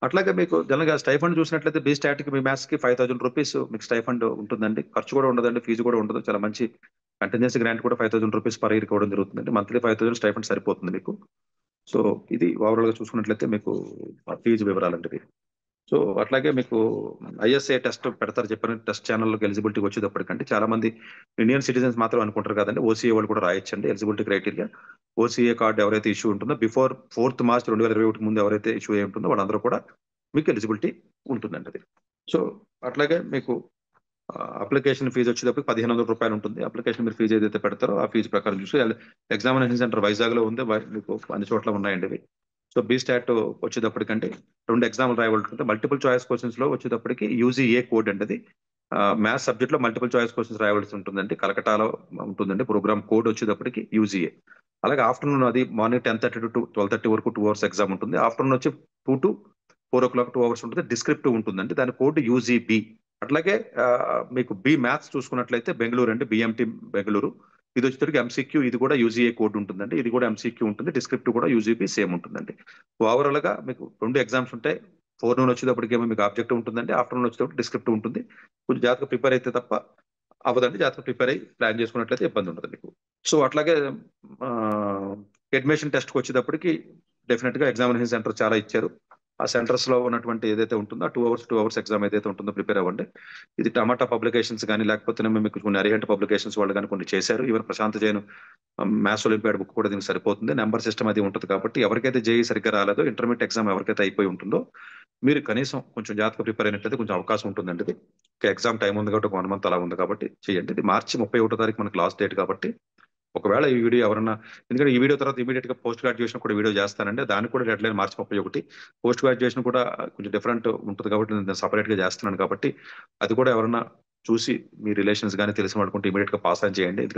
అట్లాగే మీకు జనరల్‌గా స్టైఫండ్ చూసినట్లయితే బి స్టాట్‌కి, మీ మ్యాథ్స్‌కి ₹5,000 మీకు స్టైఫండ్ ఉంటుందండి. ఖర్చు కూడా ఉండదండి. ఫీజు కూడా ఉండదు. చాలా మంచి కంటిన్యూయస్ గ్రాంట్ కూడా ₹5,000 పర్ ఇయర్‌కి ఇవ్వడం జరుగుతుందండి. మంత్లీ 5,000 స్టైఫండ్ సరిపోతుంది మీకు. సో, ఇది ఓవరాల్‌గా చూసుకున్నట్లయితే మీకు ఫీజు వివరాలండి ఇవి. సో, అట్లాగే మీకు ఐఎస్ఏ టెస్ట్ పెడతారు చెప్పాను. టెస్ట్ ఛానెల్‌లోకి ఎలిజిబిలిటీకి వచ్చేటప్పటికంటే చాలా మంది ఇండియన్ సిటిజన్స్ మాత్రం అనుకుంటారు కదండీ! ఓసీఏ వాళ్ళు కూడా రాయొచ్చండి ఎలిజిబిలిటీ క్రైటీరియా. ఓసీఏ కార్డ్ ఎవరైతే ఇష్యూ ఉంటుందో బిఫోర్ 4థ్ మార్చ్ 2021 ముందు ఎవరైతే ఇష్యూ అయ్యి ఉంటుందో వాళ్ళందరూ కూడా మీకు ఎలిజిబిలిటీ ఉంటుందండి అది. సో, అట్లాగే మీకు అప్లికేషన్ ఫీజ్ వచ్చేటప్పటికి ₹1,500 ఉంటుంది. అప్లికేషన్ మీరు ఫీజ్ ఏదైతే పెడతారో ఆ ఫీజ్ ప్రకారం చూసి ఎగ్జామినేషన్ సెంటర్ వైజాగ్‌లో ఉంది. మీకు అన్ని చోట్ల ఉన్నాయండి ఇవి. సో, బి స్టాట్ వచ్చేటప్పటికంటే 2 ఎగ్జామ్‌లు రాయవలసి ఉంటుంది. మల్టిపుల్ చాయిస్ క్వెషన్స్‌లో వచ్చేటప్పటికి యూజీఏ కోడ్ అండి అది. మ్యాథ్స్ సబ్జెక్ట్‌లో మల్టిపుల్ చాయిస్ క్వెషన్స్ రాయవలసి ఉంటుందండి. కలకట్టాలో ఉంటుందండి. ప్రోగ్రామ్ కోడ్ వచ్చేటప్పటికి యూజీఏ. అలాగే ఆఫ్టర్‌నూన్ అది మార్నింగ్ 10:30 టు 12:30 వరకు 2 అవర్స్ ఎగ్జామ్ ఉంటుంది. ఆఫ్టర్‌నూన్ వచ్చి 2-4 2 అవర్స్ ఉంటుంది. డిస్క్రిప్టివ్ ఉంటుందండి. దాని కోడ్ యూజీబీ. అట్లాగే మీకు బి మ్యాథ్స్ చూసుకున్నట్లయితే బెంగుళూరు అండి. బీఎంటీ బెంగుళూరు. ఇది వచ్చేసరికి ఎంసీక్యూ, ఇది కూడా యూజీఏ కోడ్ ఉంటుందండి. ఇది కూడా ఎంసీక్యూ ఉంటుంది. డిస్క్రిప్టివ్ కూడా యూజీబీ సేమ్ ఉంటుందండి. ఓవరాల్ గా మీకు 2 ఎగ్జామ్స్ ఉంటాయి. ఫోర్‌నూన్ వచ్చేటప్పటికేమో మీకు ఆబ్జెక్టివ్ ఉంటుందండి. ఆఫ్టర్‌నూన్ వచ్చేటప్పుడు డిస్క్రిప్టివ్ ఉంటుంది. కొంచెం జాగ్రత్తగా ప్రిపేర్ అయితే తప్ప అవ్వదండి. జాగ్రత్తగా ప్రిపేర్ అయ్యి ప్లాన్ చేసుకున్నట్లయితే ఇబ్బంది ఉండదు మీకు. సో, అట్లాగే ఆహ్, అడ్మిషన్ టెస్ట్‌కి వచ్చేటప్పటికి డెఫినిట్‌గా ఎగ్జామినేషన్ సెంటర్ చాలా ఇచ్చారు. ఆ సెంటర్స్ లో ఉన్నటువంటి ఏదైతే ఉంటుందో ఆ 2 అవర్స్ ఎగ్జామ్ ఏదైతే ఉంటుందో ప్రిపేర్ అవ్వండి. ఇది టమాటా పబ్లికేషన్స్ గాని లేకపోతేనేమో మీకు కొన్ని అరిహంట్ పబ్లికేషన్స్ వాళ్ళు గాని కొన్ని చేశారు. Even Prashant Jain maths olympiad book కూడా దీనికి సరిపోతుంది. నెంబర్ సిస్టమ్ అది ఉంటది కాబట్టి ఎవరికైతే జేఈఈ సరిగ్గా రాలేదో ఇంటర్మీడియట్ ఎగ్జామ్ ఎవరికైతే అయిపోయి ఉంటుందో మీరు కనీసం కొంచెం జాగ్రత్తగా ప్రిపేర్ అయినట్లయితే కొంచెం అవకాశం ఉంటుందండి ఇది. ఎగ్జామ్ టైం ఉంది కాబట్టి ఒక 1 మంత్ అలా ఉంది కాబట్టి చేయండి. ఇది మార్చి 31 తారీఖు మనకి లాస్ట్ డేట్ కాబట్టి ఒకవేళ ఈ వీడియో ఎవరన్నా, ఎందుకంటే ఈ వీడియో తర్వాత ఇమీడియట్ గా పోస్ట్ గ్రాడ్యుయేషన్ కూడా వీడియో చేస్తానండి. దానికి కూడా డెడ్ లైన్ మార్చి 31. పోస్ట్ గ్రాడ్యుయేషన్ కూడా కొంచెం డిఫరెంట్ ఉంటుంది కాబట్టి నేను సెపరేట్ గా చేస్తున్నాను కాబట్టి అది కూడా ఎవరన్నా చూసి మీ రిలేషన్స్ గాని తెలిసిన వాళ్ళకుంటే ఇమీడియట్ గా పాస్ ఆన్ చేయండి.